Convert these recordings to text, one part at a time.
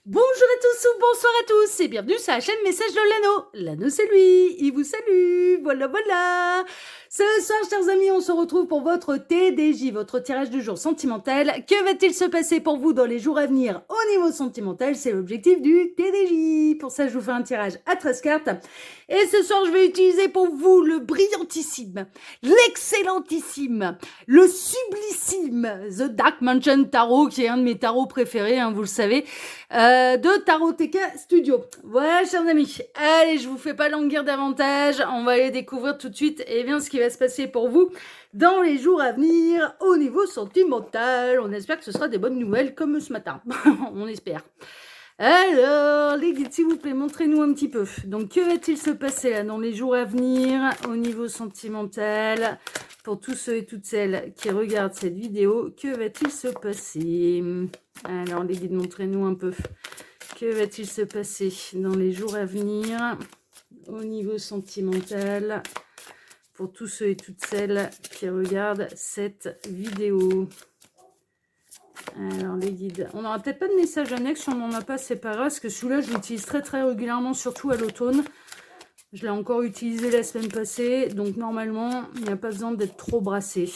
Bonjour à tous ou bonsoir à tous et bienvenue sur la chaîne Message de l'Anneau. L'Anneau c'est lui, il vous salue, voilà. Ce soir chers amis, on se retrouve pour votre TDJ, votre tirage du jour sentimental. Que va-t-il se passer pour vous dans les jours à venir au niveau sentimental? C'est l'objectif du TDJ. Pour ça je vous fais un tirage à 13 cartes. Et ce soir je vais utiliser pour vous le brillantissime, l'excellentissime, le sublissime The Dark Mansion Tarot, qui est un de mes tarots préférés, vous le savez, de Taroteka Studio. Voilà, chers amis. Allez, je vous fais pas languir davantage. On va aller découvrir tout de suite ce qui va se passer pour vous dans les jours à venir au niveau sentimental. On espère que ce sera des bonnes nouvelles comme ce matin. On espère. Alors, les guides, s'il vous plaît, montrez-nous un petit peu. Donc, que va-t-il se passer là dans les jours à venir au niveau sentimental pour tous ceux et toutes celles qui regardent cette vidéo? Que va-t-il se passer? Alors, les guides, montrez-nous un peu. Que va-t-il se passer dans les jours à venir au niveau sentimental pour tous ceux et toutes celles qui regardent cette vidéo? Alors, les guides, on n'aura peut-être pas de message annexe, si on n'en a pas, c'est pas grave, parce que celui-là, je l'utilise très régulièrement, surtout à l'automne. Je l'ai encore utilisé la semaine passée, donc normalement, il n'y a pas besoin d'être trop brassé.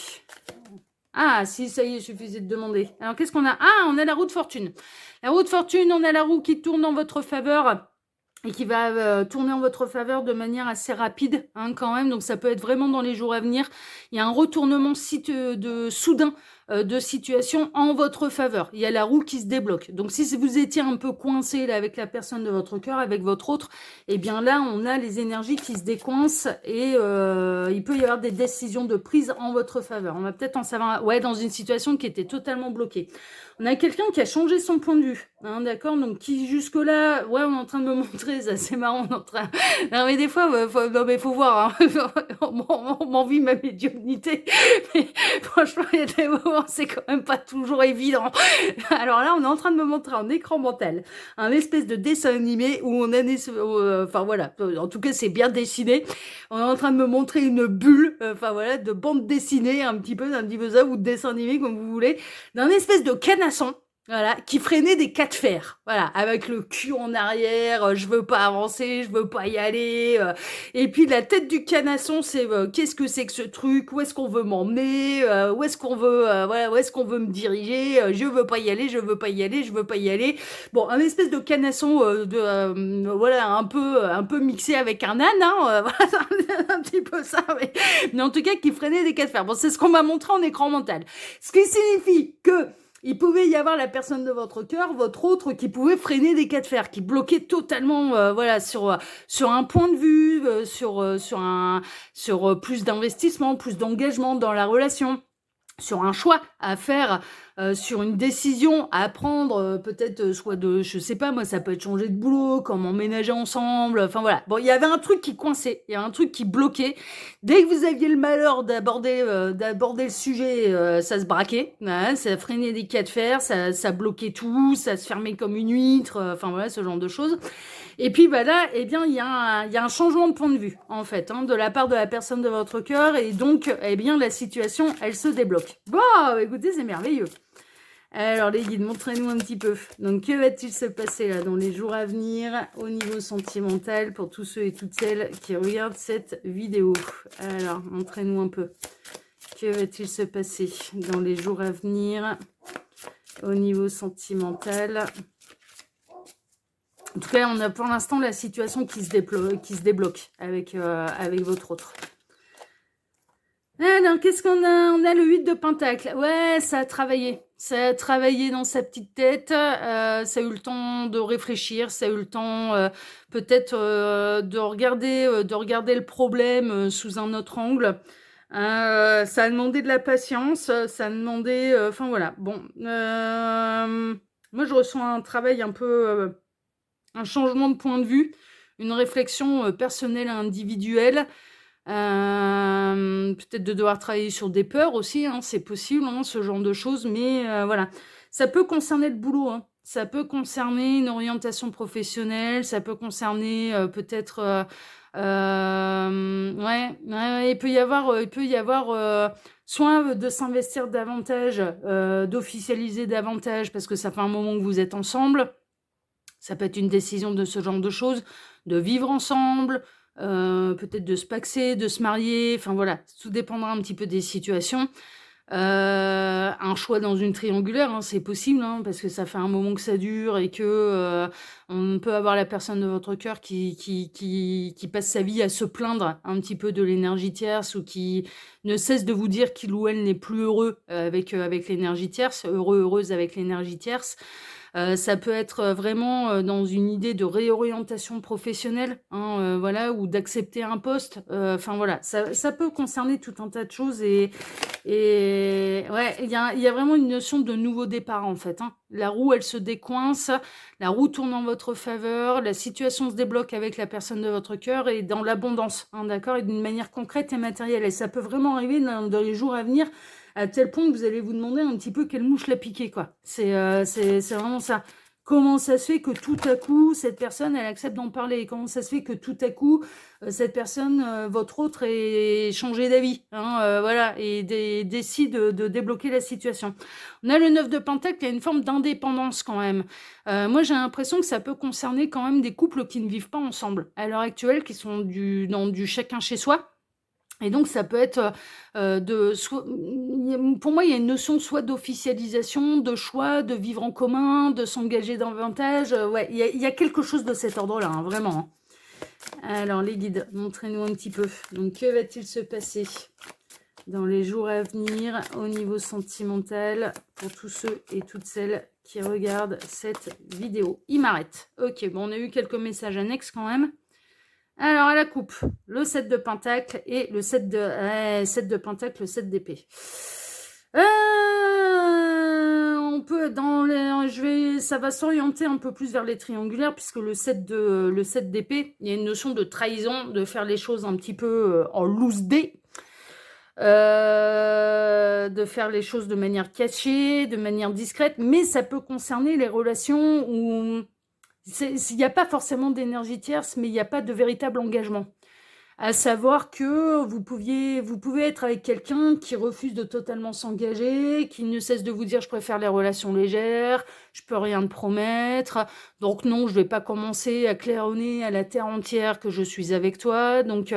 Ah, si, ça y est, il suffisait de demander. Alors, qu'est-ce qu'on a? Ah, on a la roue de fortune. La roue de fortune, on a la roue qui tourne en votre faveur et qui va tourner en votre faveur de manière assez rapide, quand même. Donc, ça peut être vraiment dans les jours à venir. Il y a un retournement soudain de situation en votre faveur. Il y a la roue qui se débloque. Donc, si vous étiez un peu coincé là, avec la personne de votre cœur, avec votre autre, eh bien là, on a les énergies qui se décoincent et il peut y avoir des décisions de prise en votre faveur. On va peut-être en savoir, dans une situation qui était totalement bloquée. On a quelqu'un qui a changé son point de vue, d'accord, donc qui jusque-là, on est en train de me montrer, ça c'est marrant, on est en train... Non mais des fois, faut voir, on m'envie ma médiumnité, mais franchement, il y a des moments, c'est quand même pas toujours évident. Alors là, on est en train de me montrer en écran mental un espèce de dessin animé où on a en tout cas, c'est bien dessiné. On est en train de me montrer une bulle, de bande dessinée, un petit peu ça, ou de dessin animé, comme vous voulez, d'un espèce de canasson, qui freinait des cas de fer, avec le cul en arrière, je veux pas avancer, je veux pas y aller, et puis la tête du canasson, c'est qu'est-ce que c'est que ce truc, où est-ce qu'on veut m'emmener, où est-ce qu'on veut, où est-ce qu'on veut me diriger, je veux pas y aller, je veux pas y aller, je veux pas y aller. Bon, un espèce de canasson un peu mixé avec un âne, un petit peu ça, mais en tout cas qui freinait des cas de fer. Bon, c'est ce qu'on m'a montré en écran mental. Ce qui signifie que il pouvait y avoir la personne de votre cœur, votre autre, qui pouvait freiner des cas de fer, qui bloquait totalement, sur un point de vue, sur plus d'investissement, plus d'engagement dans la relation, sur un choix à faire, sur une décision à prendre, peut-être soit de, je sais pas moi, ça peut être changer de boulot, comment emménager ensemble, Bon, il y avait un truc qui coinçait, il y a un truc qui bloquait. Dès que vous aviez le malheur d'aborder le sujet, ça se braquait, ça freinait des cas de fer, ça bloquait tout, ça se fermait comme une huître, ce genre de choses. Et puis là, il y a un changement de point de vue, en fait, de la part de la personne de votre cœur, et donc, la situation, elle se débloque. Bon, écoutez, c'est merveilleux. Alors, les guides, montrez-nous un petit peu. Donc, que va-t-il se passer là dans les jours à venir au niveau sentimental pour tous ceux et toutes celles qui regardent cette vidéo? Alors, montrez-nous un peu. Que va-t-il se passer dans les jours à venir au niveau sentimental? En tout cas, on a pour l'instant la situation qui se débloque avec votre autre. Alors, qu'est-ce qu'on a? On a le 8 de Pentacle. Ouais, ça a travaillé. Ça a travaillé dans sa petite tête. Ça a eu le temps de réfléchir. Ça a eu le temps peut-être de regarder le problème sous un autre angle. Ça a demandé de la patience. Ça a demandé... Bon. Moi, je ressens un travail un peu... un changement de point de vue. Une réflexion personnelle et individuelle. Peut-être de devoir travailler sur des peurs aussi, c'est possible, ce genre de choses, mais ça peut concerner le boulot, ça peut concerner une orientation professionnelle, ça peut concerner peut-être il peut y avoir soit de s'investir davantage, d'officialiser davantage parce que ça fait un moment que vous êtes ensemble, Ça peut être une décision de ce genre de choses, de vivre ensemble, peut-être de se paxer, de se marier, enfin voilà, tout dépendra un petit peu des situations. Un choix dans une triangulaire, hein, c'est possible, hein, parce que ça fait un moment que ça dure et que on peut avoir la personne de votre cœur qui passe sa vie à se plaindre un petit peu de l'énergie tierce ou qui ne cesse de vous dire qu'il ou elle n'est plus heureux avec l'énergie tierce, heureuse avec l'énergie tierce. Ça peut être vraiment dans une idée de réorientation professionnelle, hein, voilà, ou d'accepter un poste. Enfin voilà, ça peut concerner tout un tas de choses et ouais, il y a vraiment une notion de nouveau départ en fait, hein. La roue, elle se décoince, la roue tourne en votre faveur, la situation se débloque avec la personne de votre cœur et dans l'abondance, hein, d'accord, et d'une manière concrète et matérielle. Et ça peut vraiment arriver dans les jours à venir, à tel point que vous allez vous demander un petit peu quelle mouche l'a piqué, quoi. C'est vraiment ça. Comment ça se fait que tout à coup, cette personne, elle accepte d'en parler? Comment ça se fait que tout à coup, cette personne, votre autre, ait changé d'avis, hein, voilà, et décide de débloquer la situation? On a le 9 de Pentacle, il y a une forme d'indépendance quand même. Moi, j'ai l'impression que ça peut concerner quand même des couples qui ne vivent pas ensemble à l'heure actuelle, qui sont dans du chacun chez soi. Et donc, ça peut être pour moi, il y a une notion soit d'officialisation, de choix, de vivre en commun, de s'engager davantage. Ouais, il y a quelque chose de cet ordre-là, hein, vraiment. Alors, les guides, montrez-nous un petit peu. Donc, que va-t-il se passer dans les jours à venir au niveau sentimental pour tous ceux et toutes celles qui regardent cette vidéo? Il m'arrête. Ok, bon, on a eu quelques messages annexes quand même. Alors, à la coupe, le 7 de Pentacle et le 7 de Pentacle, le 7 d'épée. On peut, ça va s'orienter un peu plus vers les triangulaires, puisque le 7 d'épée, il y a une notion de trahison, de faire les choses un petit peu en loose day. De faire les choses de manière cachée, de manière discrète, mais ça peut concerner les relations où il n'y a pas forcément d'énergie tierce, mais il n'y a pas de véritable engagement. À savoir que vous pouvez être avec quelqu'un qui refuse de totalement s'engager, qui ne cesse de vous dire « je préfère les relations légères, je peux rien te promettre, donc non, je vais pas commencer à claironner à la terre entière que je suis avec toi ». Donc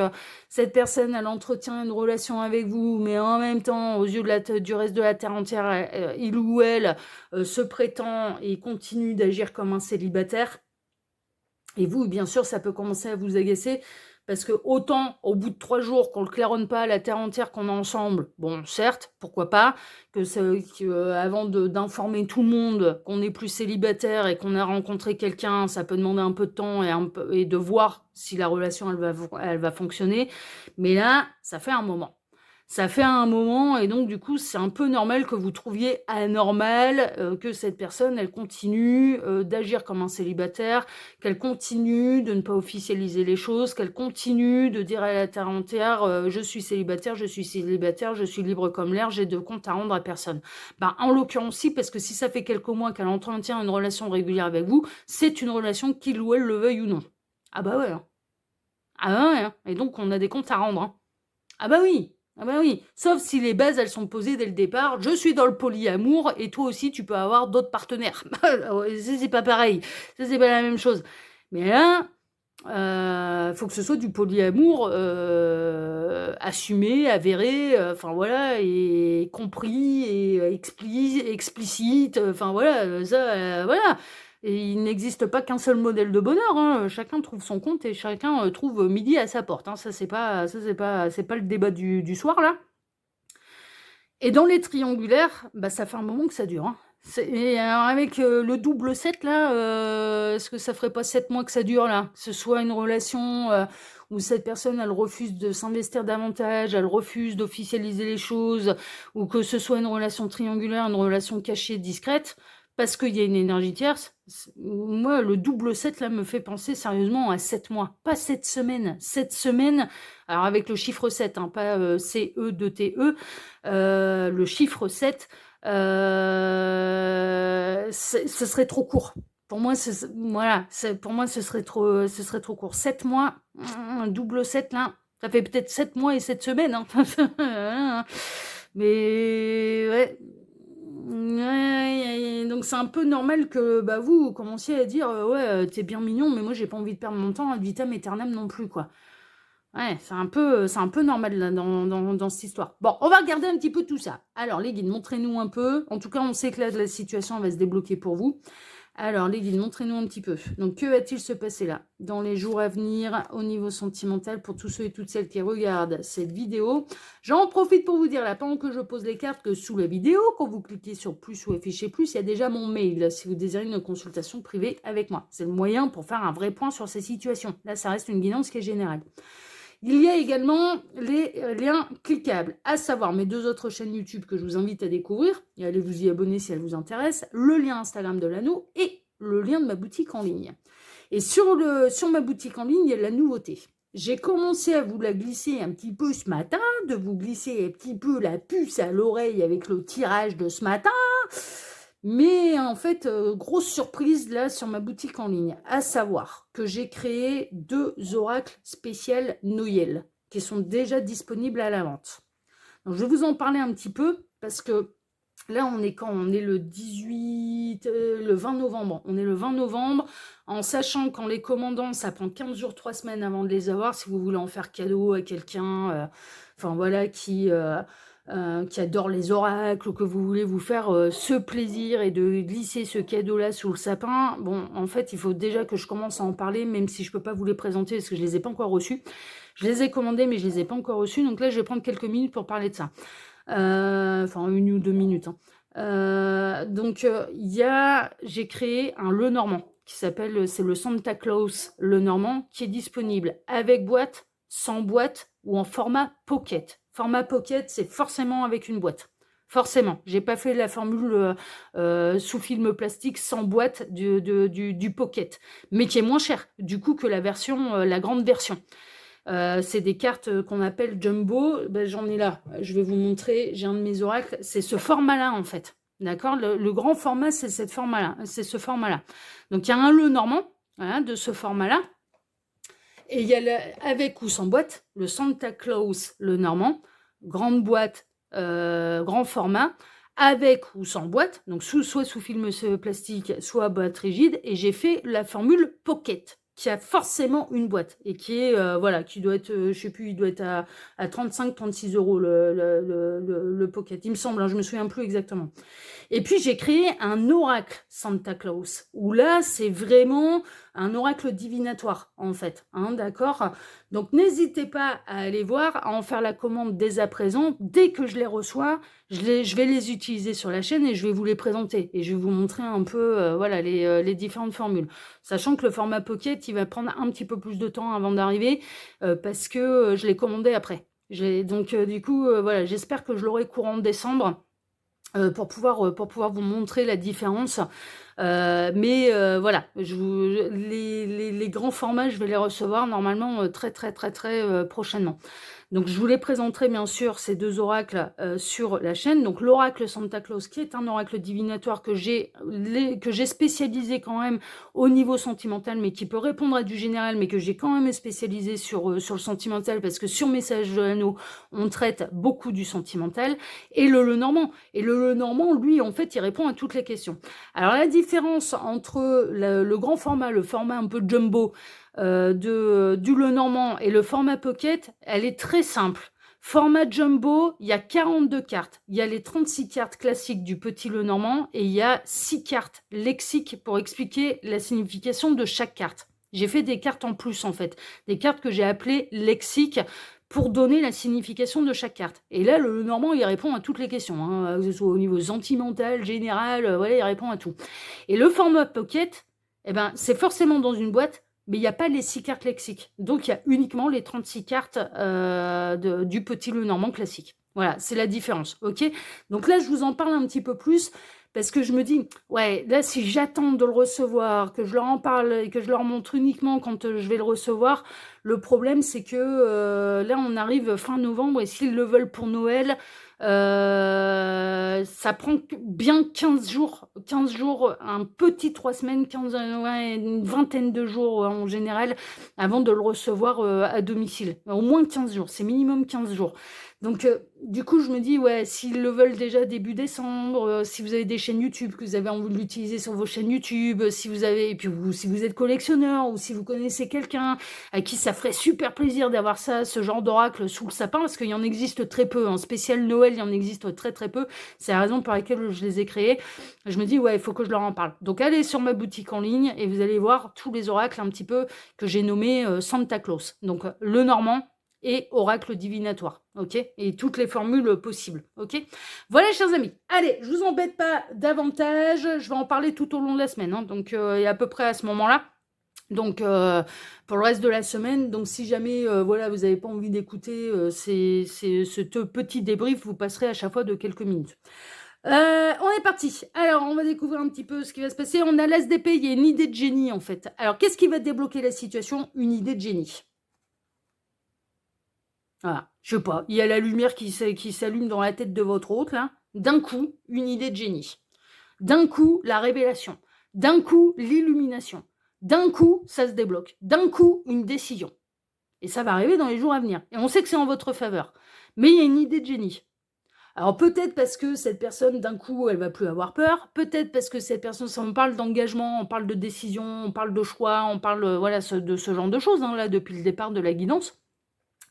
cette personne, elle entretient une relation avec vous, mais en même temps, aux yeux du reste de la terre entière, il ou elle se prétend et continue d'agir comme un célibataire. Et vous, bien sûr, ça peut commencer à vous agacer, parce que autant, au bout de 3 jours, qu'on ne le claironne pas à la terre entière qu'on est ensemble, bon, certes, pourquoi pas, avant d'informer tout le monde qu'on n'est plus célibataire et qu'on a rencontré quelqu'un, ça peut demander un peu de temps et de voir si la relation, elle va fonctionner. Mais là, ça fait un moment. Ça fait un moment et donc du coup c'est un peu normal que vous trouviez anormal que cette personne elle continue d'agir comme un célibataire, qu'elle continue de ne pas officialiser les choses, qu'elle continue de dire à la terre entière je suis célibataire, je suis libre comme l'air, j'ai de compte à rendre à personne. Ben, en l'occurrence si, parce que si ça fait quelques mois qu'elle entretient une relation régulière avec vous, c'est une relation qu'il ou elle le veuille ou non. Ah bah ouais. Ah bah ouais. Et donc on a des comptes à rendre. Hein. Ah bah oui. Ah bah oui, sauf si les bases, elles sont posées dès le départ. Je suis dans le polyamour et toi aussi, tu peux avoir d'autres partenaires. C'est pas pareil. Ça, c'est pas la même chose. Mais là, faut que ce soit du polyamour assumé, avéré, enfin voilà, et compris, et explicite, enfin voilà, ça, voilà. Et il n'existe pas qu'un seul modèle de bonheur, hein. Chacun trouve son compte et chacun trouve midi à sa porte. Hein. Ça c'est pas le débat du soir là. Et dans les triangulaires, bah ça fait un moment que ça dure. Hein. Et alors avec le double 7 là, est-ce que ça ferait pas 7 mois que ça dure là? Que ce soit une relation où cette personne elle refuse de s'investir davantage, elle refuse d'officialiser les choses, ou que ce soit une relation triangulaire, une relation cachée, discrète, parce qu'il y a une énergie tierce. Moi, le double 7 là me fait penser sérieusement à 7 mois, pas 7 semaines. 7 semaines, alors avec le chiffre 7, hein, pas CE2TE, le chiffre 7, ce serait trop court. Pour moi, voilà, pour moi, ce serait trop court. 7 mois, un double 7 là, ça fait peut-être 7 mois et 7 semaines. Hein. Mais ouais, Donc c'est un peu normal que bah, vous commenciez à dire ouais, t'es bien mignon, mais moi j'ai pas envie de perdre mon temps ad vitam aeternam non plus, quoi. Ouais, c'est un peu normal là, dans cette histoire. Bon, on va regarder un petit peu tout ça. Alors, les guides, montrez-nous un peu. En tout cas, on sait que là, la situation va se débloquer pour vous. Alors, les guides, montrez-nous un petit peu. Donc, que va-t-il se passer là, dans les jours à venir, au niveau sentimental, pour tous ceux et toutes celles qui regardent cette vidéo? J'en profite pour vous dire, là, pendant que je pose les cartes, que sous la vidéo, quand vous cliquez sur plus ou afficher plus, il y a déjà mon mail, si vous désirez une consultation privée avec moi. C'est le moyen pour faire un vrai point sur ces situations. Là, ça reste une guidance qui est générale. Il y a également les liens cliquables, à savoir mes 2 autres chaînes YouTube que je vous invite à découvrir, et allez vous y abonner si elles vous intéressent, le lien Instagram de l'anneau et le lien de ma boutique en ligne. Et sur ma boutique en ligne, il y a de la nouveauté. J'ai commencé à vous la glisser un petit peu ce matin, de vous glisser un petit peu la puce à l'oreille avec le tirage de ce matin. Mais en fait, grosse surprise là sur ma boutique en ligne, à savoir que j'ai créé 2 oracles spéciales Noël qui sont déjà disponibles à la vente. Donc je vais vous en parler un petit peu parce que là on est quand? On est le 20 novembre. On est le 20 novembre en sachant qu'en les commandant, ça prend 15 jours, 3 semaines avant de les avoir si vous voulez en faire cadeau à quelqu'un, enfin voilà, qui adore les oracles ou que vous voulez vous faire ce plaisir et de glisser ce cadeau-là sous le sapin. Bon, en fait, il faut déjà que je commence à en parler, même si je peux pas vous les présenter parce que je les ai pas encore reçus. Je les ai commandés, mais je les ai pas encore reçus. Donc là, je vais prendre quelques minutes pour parler de ça. Enfin, 1 ou 2 minutes. J'ai créé un Lenormand qui s'appelle, c'est le Santa Claus Lenormand, qui est disponible avec boîte, sans boîte ou en format pocket. Format pocket, c'est forcément avec une boîte. Forcément. J'ai pas fait la formule sous film plastique sans boîte du pocket, mais qui est moins cher, du coup, que la version, la grande version. C'est des cartes qu'on appelle jumbo. Ben, j'en ai là. Je vais vous montrer. J'ai un de mes oracles. C'est ce format-là, en fait. D'accord, le grand format, c'est ce format-là. Donc, il y a un Lenormand, voilà, de ce format-là. Et il y a avec ou sans boîte, le Santa Claus Lenormand, grande boîte, grand format, avec ou sans boîte, donc soit sous film plastique, soit boîte rigide, et j'ai fait la formule pocket, qui a forcément une boîte, et qui est, voilà, qui doit être, je sais plus, il doit être à 35-36 € le pocket, il me semble, hein, je me souviens plus exactement. Et puis j'ai créé un oracle Santa Claus, où là c'est vraiment un oracle divinatoire en fait, hein, d'accord? Donc n'hésitez pas à aller voir, à en faire la commande dès à présent. Dès que je les reçois, je vais les utiliser sur la chaîne et je vais vous les présenter. Et je vais vous montrer un peu voilà, les différentes formules. Sachant que le format pocket, il va prendre un petit peu plus de temps avant d'arriver parce que je l'ai commandé après. Donc du coup, voilà, j'espère que je l'aurai courant décembre. Pour pouvoir vous montrer la différence. Mais voilà, les grands formats, je vais les recevoir normalement très prochainement. Donc je vous les présenterai bien sûr ces 2 oracles sur la chaîne. Donc l'oracle Santa Claus qui est un oracle divinatoire que j'ai spécialisé quand même au niveau sentimental, mais qui peut répondre à du général, mais que j'ai quand même spécialisé sur le sentimental, parce que sur Message de l'Anneau, on traite beaucoup du sentimental. Et le Lenormand. Et le Lenormand, lui, en fait, il répond à toutes les questions. Alors la différence entre le grand format, le format un peu jumbo, du Lenormand et le format pocket, elle est très simple. Format jumbo, il y a 42 cartes. Il y a les 36 cartes classiques du petit Lenormand et il y a 6 cartes lexiques pour expliquer la signification de chaque carte. J'ai fait des cartes en plus en fait, des cartes que j'ai appelées lexiques pour donner la signification de chaque carte. Et là, le Lenormand, il répond à toutes les questions, hein, que ce soit au niveau sentimental, général, voilà, il répond à tout. Et le format pocket, eh ben, c'est forcément dans une boîte, mais il n'y a pas les 6 cartes lexiques. Donc, il y a uniquement les 36 cartes du petit Lenormand classique. Voilà, c'est la différence, ok? Donc là, je vous en parle un petit peu plus, parce que je me dis, ouais, là, si j'attends de le recevoir, que je leur en parle et que je leur montre uniquement quand je vais le recevoir, Le problème, c'est que là, on arrive fin novembre et s'ils le veulent pour Noël, ça prend bien 15 jours, un petit 3 semaines, 15, ouais, une vingtaine de jours en général, avant de le recevoir à domicile. Au moins 15 jours, c'est minimum 15 jours. Donc, du coup, je me dis, ouais, s'ils le veulent déjà début décembre, si vous avez des chaînes YouTube, que vous avez envie de l'utiliser sur vos chaînes YouTube, si vous avez, et puis si vous êtes collectionneur, ou si vous connaissez quelqu'un à qui ça ferait super plaisir d'avoir ça, ce genre d'oracle sous le sapin, parce qu'il y en existe très peu, en spécial Noël, il y en existe très très peu, c'est la raison pour laquelle je les ai créés. Je me dis, ouais, il faut que je leur en parle. Donc, allez sur ma boutique en ligne, et vous allez voir tous les oracles un petit peu que j'ai nommés Santa Claus. Donc, le normand, et oracle divinatoire, ok? Et toutes les formules possibles, ok? Voilà, chers amis. Allez, je vous embête pas davantage. Je vais en parler tout au long de la semaine, hein, donc et à peu près à ce moment-là. Donc, pour le reste de la semaine, donc si jamais voilà, vous n'avez pas envie d'écouter ce petit débrief, vous passerez à chaque fois de quelques minutes. On est parti. Alors, on va découvrir un petit peu ce qui va se passer. On a l'as d'épée, il y a une idée de génie en fait. Alors, qu'est-ce qui va débloquer la situation? Une idée de génie. Voilà, je sais pas, il y a la lumière qui s'allume dans la tête de votre hôte, là. D'un coup, une idée de génie. D'un coup, la révélation. D'un coup, l'illumination. D'un coup, ça se débloque. D'un coup, une décision. Et ça va arriver dans les jours à venir. Et on sait que c'est en votre faveur. Mais il y a une idée de génie. Alors peut-être parce que cette personne, d'un coup, elle va plus avoir peur. Peut-être parce que cette personne, ça on parle d'engagement, on parle de décision, on parle de choix, on parle voilà, de ce genre de choses, hein, là, depuis le départ de la guidance.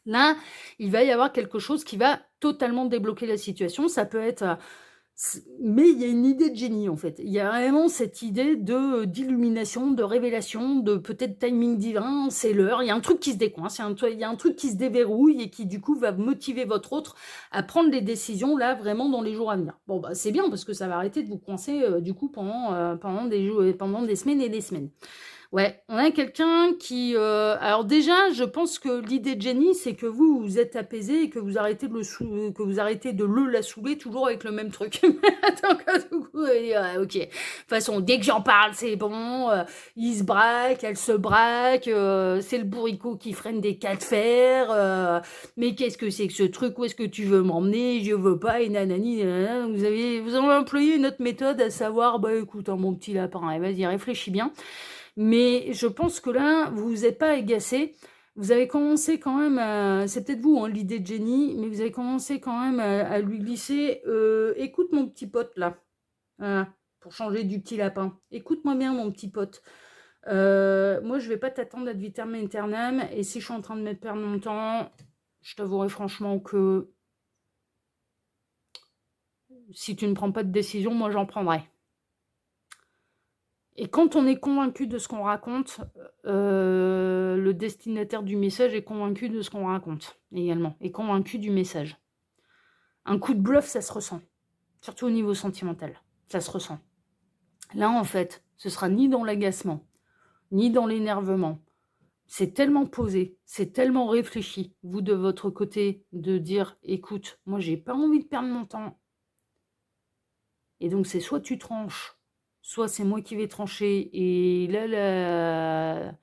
Là, il va y avoir quelque chose qui va totalement débloquer la situation. Ça peut être... mais il y a une idée de génie, en fait. Il y a vraiment cette idée d'illumination, de révélation, de peut-être timing divin, c'est l'heure. Il y a un truc qui se décoince, il y a un truc qui se déverrouille et qui, du coup, va motiver votre autre à prendre les décisions, là, vraiment, dans les jours à venir. Bon, bah, c'est bien, parce que ça va arrêter de vous coincer, du coup, pendant des semaines et des semaines. Ouais, on a quelqu'un qui... alors déjà, je pense que l'idée de Jenny, c'est que vous êtes apaisé et que vous arrêtez de la saouler toujours avec le même truc. Donc, du coup, ok. De toute façon, dès que j'en parle, c'est bon. Il se braque, elle se braque. C'est le bourricot qui freine des cas de fer. Mais qu'est-ce que c'est que ce truc? Où est-ce que tu veux m'emmener? Je veux pas. Et nanani, nanana. Vous avez employé une autre méthode, à savoir, bah écoute, hein, mon petit lapin, vas-y, réfléchis bien. Mais je pense que là, vous n'êtes pas agacé. Vous avez commencé quand même à... C'est peut-être vous, hein, l'idée de Jenny, mais vous avez commencé quand même à lui glisser écoute mon petit pote, là. Voilà, pour changer du petit lapin. Écoute-moi bien, mon petit pote. Moi, je vais pas t'attendre ad vitam aeternam. Et si je suis en train de me perdre mon temps, je t'avouerai franchement que si tu ne prends pas de décision, moi, j'en prendrai. Et quand on est convaincu de ce qu'on raconte, le destinataire du message est convaincu de ce qu'on raconte également, est convaincu du message. Un coup de bluff, ça se ressent, surtout au niveau sentimental, ça se ressent. Là, en fait, ce sera ni dans l'agacement, ni dans l'énervement. C'est tellement posé, c'est tellement réfléchi, vous de votre côté, de dire, écoute, moi, j'ai pas envie de perdre mon temps. Et donc, c'est soit tu tranches, soit c'est moi qui vais trancher. Et là,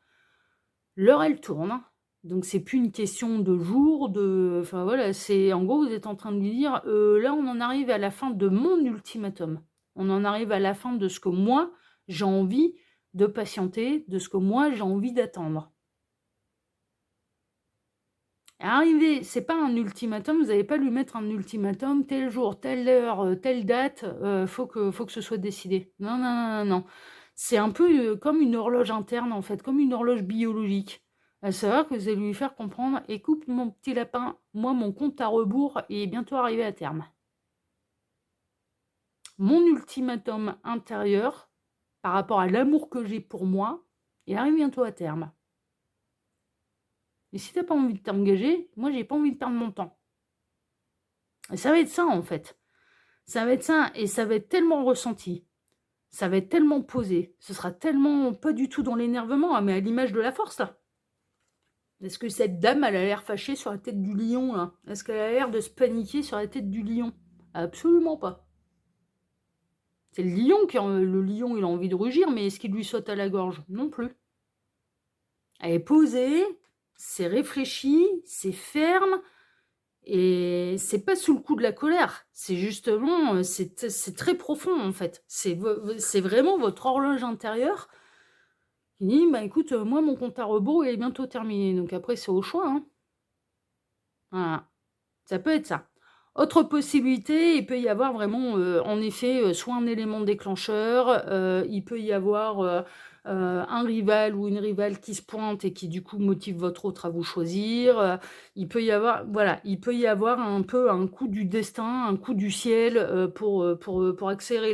l'heure, elle tourne. Donc, c'est plus une question de jour, enfin, voilà, c'est... En gros, vous êtes en train de lui dire, là, on en arrive à la fin de mon ultimatum. On en arrive à la fin de ce que moi, j'ai envie de patienter, de ce que moi, j'ai envie d'attendre. Arrivé, c'est pas un ultimatum, vous n'allez pas lui mettre un ultimatum, tel jour, telle heure, telle date, faut que ce soit décidé. Non, non, non, non, non. C'est un peu comme une horloge interne, en fait, comme une horloge biologique. À savoir que vous allez lui faire comprendre, écoute mon petit lapin, moi mon compte à rebours est bientôt arrivé à terme. Mon ultimatum intérieur, par rapport à l'amour que j'ai pour moi, il arrive bientôt à terme. Et si t'as pas envie de t'engager, moi j'ai pas envie de perdre mon temps. Et ça va être ça en fait. Ça va être ça et ça va être tellement ressenti. Ça va être tellement posé. Ce sera tellement pas du tout dans l'énervement, mais à l'image de la force là. Est-ce que cette dame, elle a l'air fâchée sur la tête du lion là? Est-ce qu'elle a l'air de se paniquer sur la tête du lion? Absolument pas. C'est le lion le lion, il a envie de rugir, mais est-ce qu'il lui saute à la gorge? Non plus. Elle est posée, c'est réfléchi, c'est ferme, et c'est pas sous le coup de la colère. C'est justement, c'est très profond en fait. C'est vraiment votre horloge intérieure qui dit, bah écoute, moi mon compte à rebours il est bientôt terminé. Donc après c'est au choix, hein. Voilà. Ça peut être ça. Autre possibilité, il peut y avoir vraiment, en effet, soit un élément déclencheur, il peut y avoir un rival ou une rivale qui se pointe et qui du coup motive votre autre à vous choisir. Il peut y avoir, voilà, il peut y avoir un peu un coup du destin, un coup du ciel pour accélérer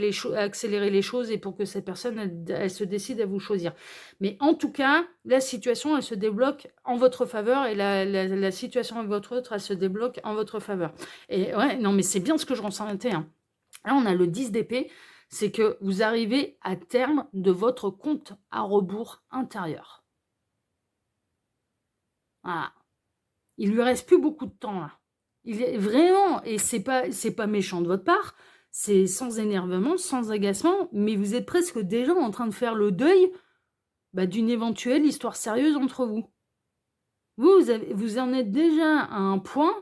les choses et pour que cette personne elle se décide à vous choisir. Mais en tout cas, la situation elle se débloque en votre faveur et la situation avec votre autre elle se débloque en votre faveur. Et ouais, non, mais c'est bien ce que je ressentais, hein. Là, on a le 10 d'épée, c'est que vous arrivez à terme de votre compte à rebours intérieur. Voilà. Il lui reste plus beaucoup de temps, là. Il est vraiment, et c'est pas méchant de votre part, c'est sans énervement, sans agacement, mais vous êtes presque déjà en train de faire le deuil d'une éventuelle histoire sérieuse entre vous. Vous en êtes déjà à un point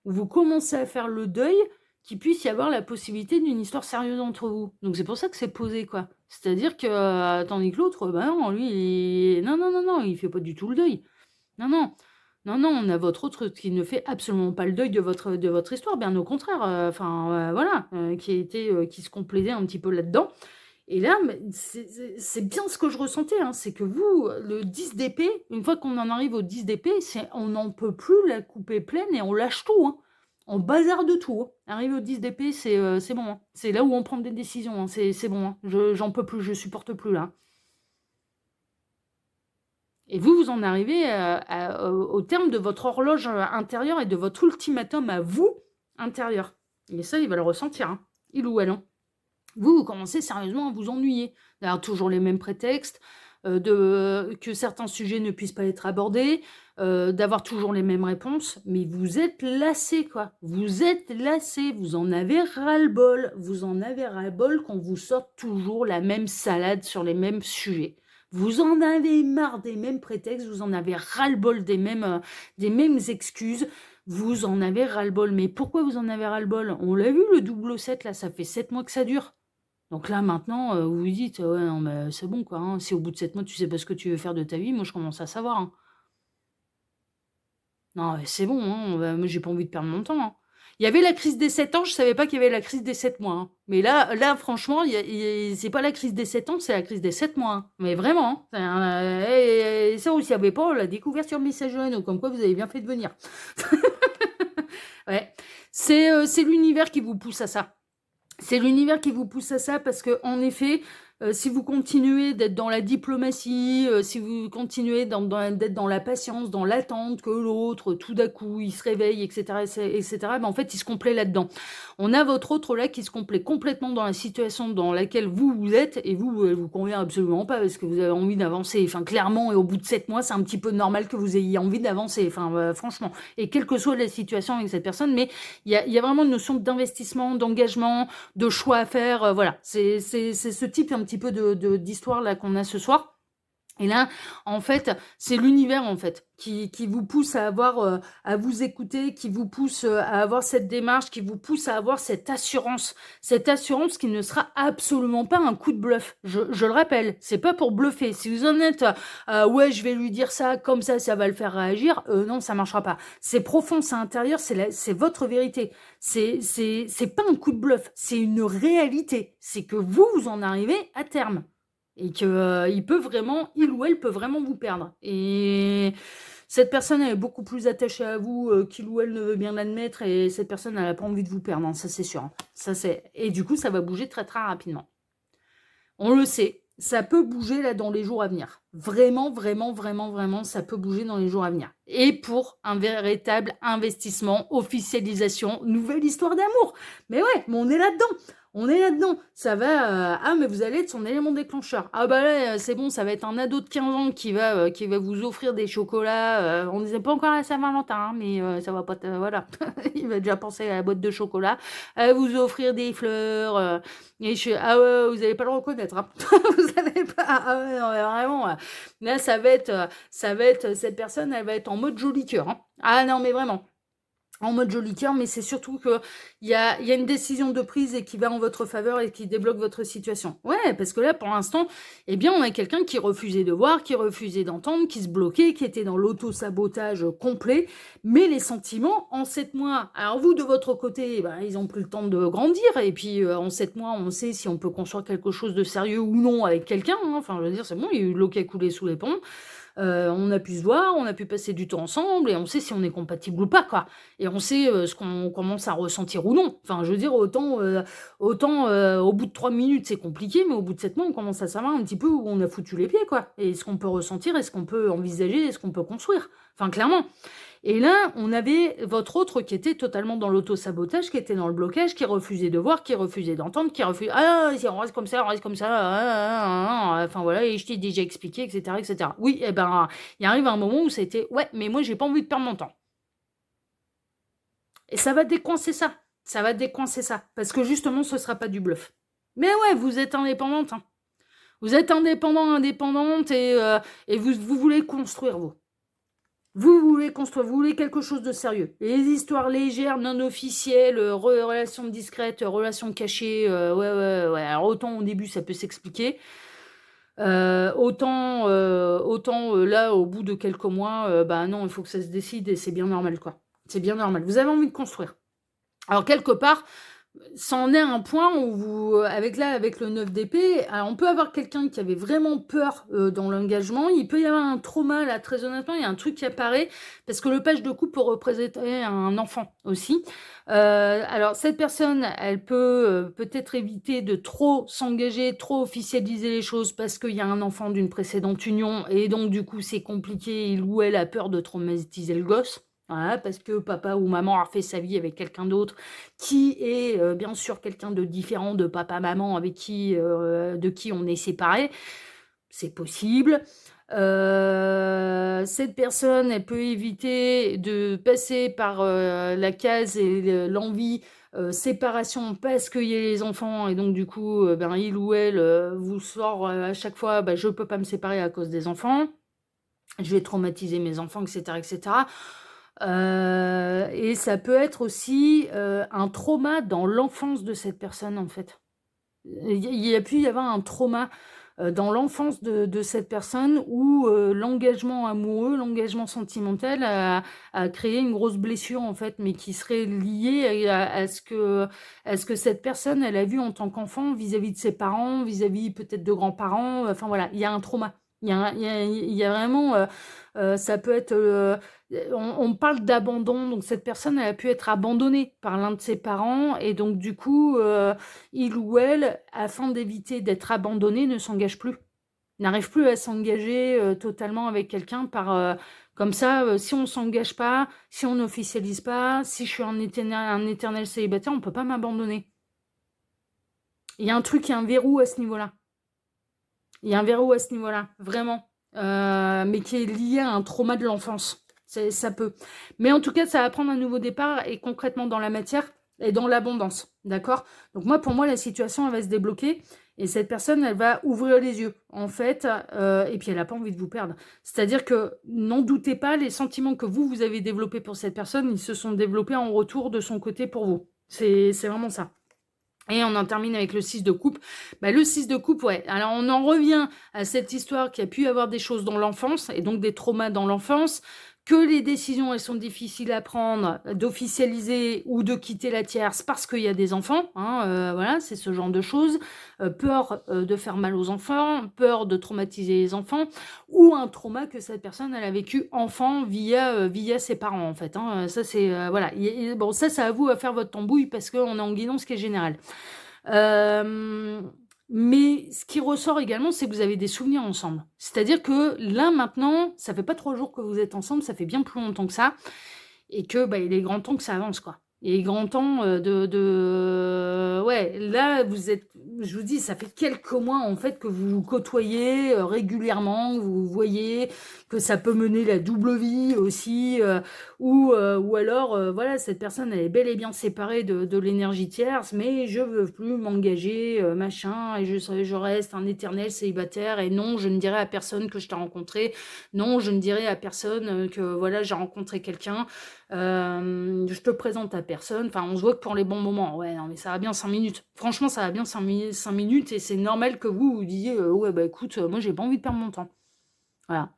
où vous commencez à faire le deuil qu'il puisse y avoir la possibilité d'une histoire sérieuse entre vous. Donc c'est pour ça que c'est posé, quoi. C'est-à-dire que, tandis que l'autre, non, lui, non, il fait pas du tout le deuil. Non, on a votre autre qui ne fait absolument pas le deuil de votre histoire, bien au contraire, voilà, qui se complaisait un petit peu là-dedans. Et là, c'est bien ce que je ressentais, hein, c'est que vous, le 10 d'épée, une fois qu'on en arrive au 10 d'épée, on n'en peut plus la couper pleine et on lâche tout, hein. On bazarde de tout, hein. Arrivé au 10 d'épée, c'est bon, hein. C'est là où on prend des décisions, hein. C'est bon, hein. J'en peux plus, je supporte plus, là. Et vous en arrivez au terme de votre horloge intérieure et de votre ultimatum à vous, intérieur. Et ça, il va le ressentir, hein. Il ou elle, hein. Vous commencez sérieusement à vous ennuyer, d'avoir toujours les mêmes prétextes, que certains sujets ne puissent pas être abordés, d'avoir toujours les mêmes réponses, mais vous êtes lassé, quoi. Vous êtes lassé, vous en avez ras-le-bol. Vous en avez ras-le-bol qu'on vous sorte toujours la même salade sur les mêmes sujets. Vous en avez marre des mêmes prétextes, vous en avez ras-le-bol des mêmes excuses. Vous en avez ras-le-bol. Mais pourquoi vous en avez ras-le-bol? On l'a vu, le double 7, là, ça fait 7 mois que ça dure. Donc là, maintenant, vous vous dites, ouais, non, mais c'est bon, quoi, hein. Si au bout de 7 mois, tu sais pas ce que tu veux faire de ta vie, moi, je commence à savoir, hein. Non, mais c'est bon, hein, moi, j'ai pas envie de perdre mon temps, hein. Il y avait la crise des 7 ans, je savais pas qu'il y avait la crise des 7 mois, hein. Mais là franchement, c'est pas la crise des 7 ans, c'est la crise des 7 mois, hein. Mais vraiment, hein. Et ça aussi, il y avait pas la découverte sur Messagerie, donc comme quoi vous avez bien fait de venir. Ouais, c'est l'univers qui vous pousse à ça. C'est l'univers qui vous pousse à ça parce que, en effet, si vous continuez d'être dans la diplomatie, si vous continuez d'être dans la patience, dans l'attente que l'autre, tout d'un coup, il se réveille, etc., en fait, il se complaît là-dedans. On a votre autre là qui se complaît complètement dans la situation dans laquelle vous êtes et elle vous convient absolument pas parce que vous avez envie d'avancer. Enfin, clairement, et au bout de 7 mois, c'est un petit peu normal que vous ayez envie d'avancer. Enfin, franchement. Et quelle que soit la situation avec cette personne, mais il y a vraiment une notion d'investissement, d'engagement, de choix à faire, voilà. C'est ce type un petit peu d'histoire là qu'on a ce soir. Et là, en fait, c'est l'univers en fait qui vous pousse à à vous écouter, qui vous pousse à avoir cette démarche, qui vous pousse à avoir cette assurance qui ne sera absolument pas un coup de bluff. Je le rappelle, c'est pas pour bluffer. Si vous en êtes, ouais, je vais lui dire ça, comme ça va le faire réagir. Non, ça marchera pas. C'est profond, c'est intérieur, c'est votre vérité. C'est pas un coup de bluff, c'est une réalité. C'est que vous en arrivez à terme. Et qu'il il ou elle peut vraiment vous perdre. Et cette personne, elle est beaucoup plus attachée à vous qu'il ou elle ne veut bien l'admettre. Et cette personne, elle n'a pas envie de vous perdre, hein, ça c'est sûr. Et du coup, ça va bouger très très rapidement. On le sait, ça peut bouger là dans les jours à venir. Vraiment, ça peut bouger dans les jours à venir. Et pour un véritable investissement, officialisation, nouvelle histoire d'amour. Mais ouais, mais on est là-dedans. Ça va... mais vous allez être son élément déclencheur. Ah bah là, c'est bon, ça va être un ado de 15 ans qui va vous offrir des chocolats. On ne disait pas encore à Saint-Valentin, hein, mais ça va pas... voilà. Il va déjà penser à la boîte de chocolat. Vous offrir des fleurs. Et ah ouais, vous n'allez pas le reconnaître. Hein. Vous n'allez pas... Ah ouais, non, mais vraiment, là, ça va être, cette personne, elle va être en mode joli cœur, hein. Ah non, mais vraiment. En mode joli cœur, mais c'est surtout que il y a une décision de prise et qui va en votre faveur et qui débloque votre situation. Ouais, parce que là, pour l'instant, eh bien, on a quelqu'un qui refusait de voir, qui refusait d'entendre, qui se bloquait, qui était dans l'auto-sabotage complet. Mais les sentiments, en 7 mois, alors vous, de votre côté, ben, ils ont pris le temps de grandir. Et puis, en 7 mois, on sait si on peut construire quelque chose de sérieux ou non avec quelqu'un, hein. Enfin, je veux dire, c'est bon, il y a eu de l'eau qui a coulé sous les ponts. On a pu se voir, on a pu passer du temps ensemble et on sait si on est compatible ou pas, quoi. Et on sait ce qu'on commence à ressentir ou non. Enfin, je veux dire, autant au bout de 3 minutes, c'est compliqué, mais au bout de 7 mois, on commence à savoir un petit peu où on a foutu les pieds, quoi. Et ce qu'on peut ressentir, est-ce qu'on peut envisager, est-ce qu'on peut construire. Enfin, clairement. Et là, on avait votre autre qui était totalement dans l'auto-sabotage, qui était dans le blocage, qui refusait de voir, qui refusait d'entendre, qui refusait... Ah, si on reste comme ça, on reste comme ça... Enfin voilà, et je t'ai déjà expliqué, etc., etc. Oui, eh ben, il arrive un moment où ça a été... Ouais, mais moi, j'ai pas envie de perdre mon temps. Et ça va décoincer ça. Ça va décoincer ça. Parce que justement, ce sera pas du bluff. Mais ouais, vous êtes indépendante. Hein. Vous êtes indépendante, et vous voulez construire, vous. Vous voulez construire, vous voulez quelque chose de sérieux. Les histoires légères, non officielles, relations discrètes, relations cachées, ouais. Alors autant au début, ça peut s'expliquer. Autant là, au bout de quelques mois, bah non, il faut que ça se décide et c'est bien normal, quoi. C'est bien normal. Vous avez envie de construire. Alors, quelque part, ça en est un point où vous, avec le 9 d'épée, alors on peut avoir quelqu'un qui avait vraiment peur dans l'engagement. Il peut y avoir un trauma, là, très honnêtement, il y a un truc qui apparaît, parce que le page de coupe peut représenter un enfant aussi. Alors, cette personne, elle peut peut-être éviter de trop s'engager, trop officialiser les choses, parce qu'il y a un enfant d'une précédente union, et donc, du coup, c'est compliqué, il ou elle a peur de traumatiser le gosse. Voilà, parce que papa ou maman a fait sa vie avec quelqu'un d'autre qui est bien sûr quelqu'un de différent de papa-maman avec de qui on est séparé. C'est possible. Cette personne, elle peut éviter de passer par la case et l'envie séparation parce qu'il y a les enfants et donc du coup, ben, il ou elle vous sort à chaque fois, ben, je peux pas me séparer à cause des enfants. Je vais traumatiser mes enfants, etc., etc. Et ça peut être aussi un trauma dans l'enfance de cette personne, en fait. Il y a pu y avoir un trauma dans l'enfance de cette personne où l'engagement amoureux, l'engagement sentimental a créé une grosse blessure, en fait, mais qui serait liée à ce que cette personne, elle a vu en tant qu'enfant vis-à-vis de ses parents, vis-à-vis peut-être de grands-parents. Enfin, voilà, il y a un trauma. Il y a vraiment... ça peut être... on parle d'abandon, donc cette personne, elle a pu être abandonnée par l'un de ses parents, et donc du coup, il ou elle, afin d'éviter d'être abandonné, ne s'engage plus. N'arrive plus à s'engager totalement avec quelqu'un comme ça, si on ne s'engage pas, si on n'officialise pas, si je suis un éternel célibataire, on ne peut pas m'abandonner. Il y a un truc, il y a un verrou à ce niveau-là. Il y a un verrou à ce niveau-là, vraiment. Mais qui est lié à un trauma de l'enfance. Ça peut. Mais en tout cas, ça va prendre un nouveau départ et concrètement dans la matière et dans l'abondance. D'accord? Donc moi, pour moi, la situation, elle va se débloquer et cette personne, elle va ouvrir les yeux, en fait, et puis elle n'a pas envie de vous perdre. C'est-à-dire que, n'en doutez pas, les sentiments que vous avez développés pour cette personne, ils se sont développés en retour de son côté pour vous. C'est vraiment ça. Et on en termine avec le 6 de coupe. Bah, le 6 de coupe, ouais. Alors, on en revient à cette histoire qu'il y a pu y avoir des choses dans l'enfance, et donc des traumas dans l'enfance, que les décisions, elles sont difficiles à prendre, d'officialiser ou de quitter la tierce parce qu'il y a des enfants. Hein, voilà, c'est ce genre de choses. Peur de faire mal aux enfants, peur de traumatiser les enfants, ou un trauma que cette personne, elle a vécu enfant via ses parents, en fait. Hein. Ça, c'est... voilà. Bon, ça, c'est à vous à faire votre tambouille parce qu'on est en guidon, ce qui est général. Mais ce qui ressort également, c'est que vous avez des souvenirs ensemble. C'est-à-dire que là, maintenant, ça fait pas 3 jours que vous êtes ensemble, ça fait bien plus longtemps que ça. Et que, bah, il est grand temps que ça avance, quoi. Et grand temps ouais, là, vous êtes... Je vous dis, ça fait quelques mois, en fait, que vous vous côtoyez régulièrement, que vous voyez que ça peut mener la double vie aussi, ou alors, voilà, cette personne, elle est bel et bien séparée de l'énergie tierce, mais je veux plus m'engager, machin, et je reste un éternel célibataire, et non, je ne dirai à personne que je t'ai rencontré, non, je ne dirai à personne que, voilà, j'ai rencontré quelqu'un, je te présente à personne. Enfin, on se voit que pour les bons moments. Ouais, non, mais ça va bien 5 minutes. Franchement, ça va bien 5 minutes et c'est normal que vous disiez ouais, bah écoute, moi j'ai pas envie de perdre mon temps. Voilà.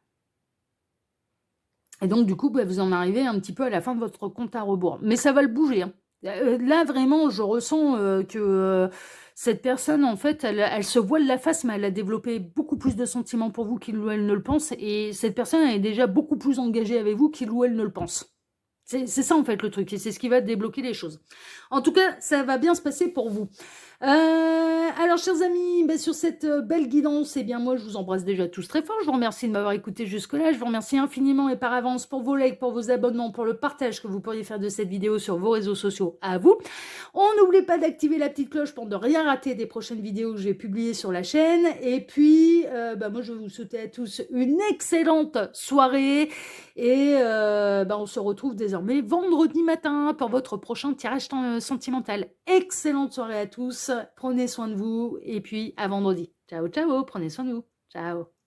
Et donc, du coup, bah, vous en arrivez un petit peu à la fin de votre compte à rebours. Mais ça va le bouger. Hein. Là, vraiment, je ressens que cette personne, en fait, elle se voile la face, mais elle a développé beaucoup plus de sentiments pour vous qu'il ou elle ne le pense. Et cette personne, elle est déjà beaucoup plus engagée avec vous qu'il ou elle ne le pense. C'est ça en fait le truc, et c'est ce qui va débloquer les choses. En tout cas, ça va bien se passer pour vous. Alors, chers amis, bah, sur cette belle guidance, eh bien moi, je vous embrasse déjà tous très fort. Je vous remercie de m'avoir écouté jusque-là. Je vous remercie infiniment et par avance pour vos likes, pour vos abonnements, pour le partage que vous pourriez faire de cette vidéo sur vos réseaux sociaux. À vous. On n'oublie pas d'activer la petite cloche pour ne rien rater des prochaines vidéos que je vais publier sur la chaîne. Et puis, bah, moi, je vais vous souhaiter à tous une excellente soirée. Et on se retrouve désormais vendredi matin pour votre prochain tirage sentimental. Excellente soirée à tous, prenez soin de vous et puis à vendredi. Ciao, ciao, prenez soin de vous. Ciao.